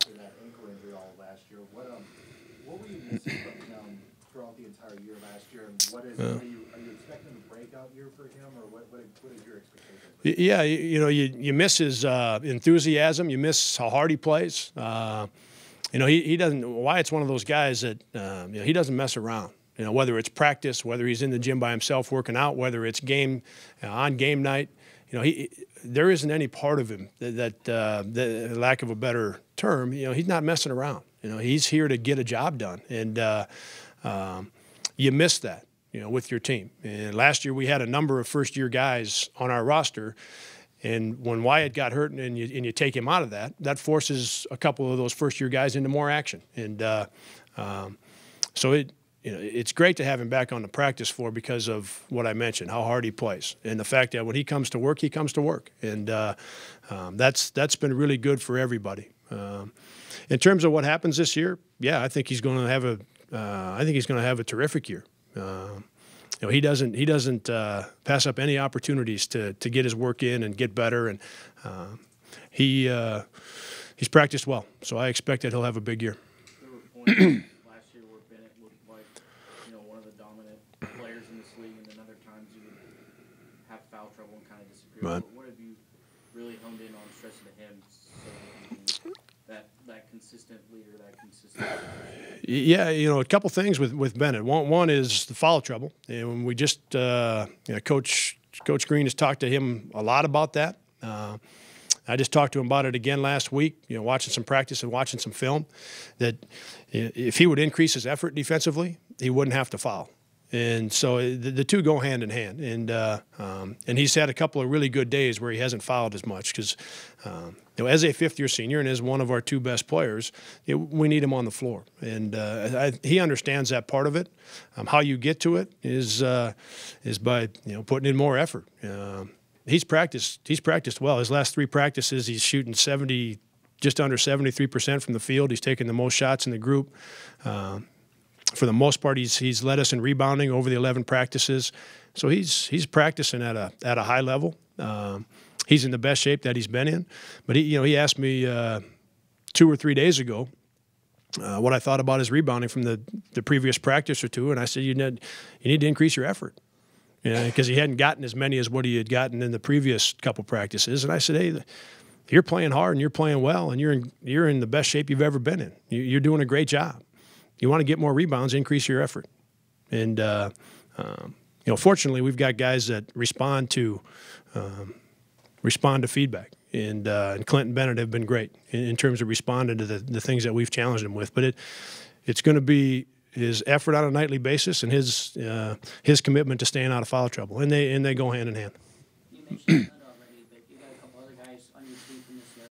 after that ankle injury all last year. What were you missing from him throughout the entire year last year, and are you expecting a breakout year for him, or what is your expectation? Yeah, you miss his enthusiasm. You miss how hard he plays. He doesn't. Wyatt's one of those guys that he doesn't mess around. Whether it's practice, whether he's in the gym by himself working out, whether it's game on game night. There isn't any part of him that lack of a better term, he's not messing around. He's here to get a job done, and you miss that, with your team. And last year we had a number of first-year guys on our roster, and when Wyatt got hurt and you take him out of that forces a couple of those first-year guys into more action, and so it's great to have him back on the practice floor because of what I mentioned, how hard he plays, and the fact that when he comes to work, and that's been really good for everybody. In terms of what happens this year, yeah, I think he's going to have a terrific year. He doesn't pass up any opportunities to get his work in and get better, and he's practiced well, so I expect that he'll have a big year. There were points last year where Bennett looked like one of the dominant players in this league, and then other times you would have foul trouble and kind of disagree. Right. What have you really honed in on stressing to him so that consistent leader, that consistent? Yeah, a couple things with Bennett. One is the foul trouble, and we just Coach Green has talked to him a lot about that. I just talked to him about it again last week, watching some practice and watching some film, that if he would increase his effort defensively, he wouldn't have to foul. And so the two go hand in hand. And he's had a couple of really good days where he hasn't fouled as much because, as a fifth-year senior and as one of our two best players, we need him on the floor. And he understands that part of it. How you get to it is by putting in more effort. He's practiced well. His last three practices, he's shooting just under 73% from the field. He's taken the most shots in the group. For the most part, he's led us in rebounding over the 11 practices. So he's practicing at a high level. He's in the best shape that he's been in. But he asked me 2 or 3 days ago what I thought about his rebounding from the previous practice or two, and I said you need to increase your effort. Because he hadn't gotten as many as what he had gotten in the previous couple practices. And I said, hey, you're playing hard and you're playing well and you're in the best shape you've ever been in. You're doing a great job. You want to get more rebounds, increase your effort. And, fortunately, we've got guys that respond to feedback. And Clint and Bennett have been great in terms of responding to the things that we've challenged him with. But it's going to be his effort on a nightly basis and his commitment to staying out of foul trouble, and they go hand in hand. You mentioned